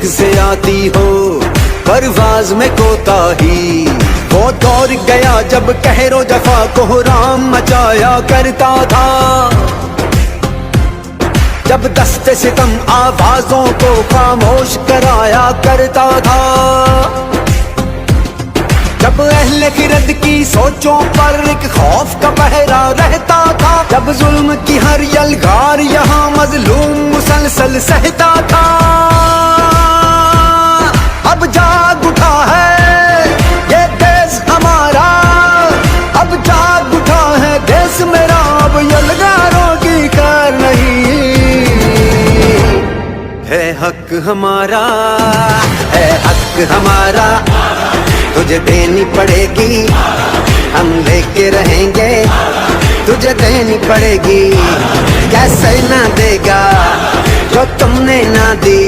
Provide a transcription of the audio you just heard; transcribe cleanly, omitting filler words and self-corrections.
इश्क से आती हो परवाज में कोताही। वो दौर गया जब कहरो जफा को राम मचाया करता था, जब दस्ते सितम आवाजों को खामोश कराया करता था, जब अहले खिरद की सोचों पर एक खौफ का पहरा रहता था, जब जुल्म की हर यलगार यहाँ मजलूम मुसलसल सहता था। अब जाग उठा है ये देश हमारा, अब जाग उठा है देश मेरा, अब यलगारों की खैर नहीं। है हक हमारा, है हक हमारा, तुझे देनी पड़ेगी, हम लेके रहेंगे, तुझे देनी पड़ेगी। कैसे ना देगा जो तुमने ना दी,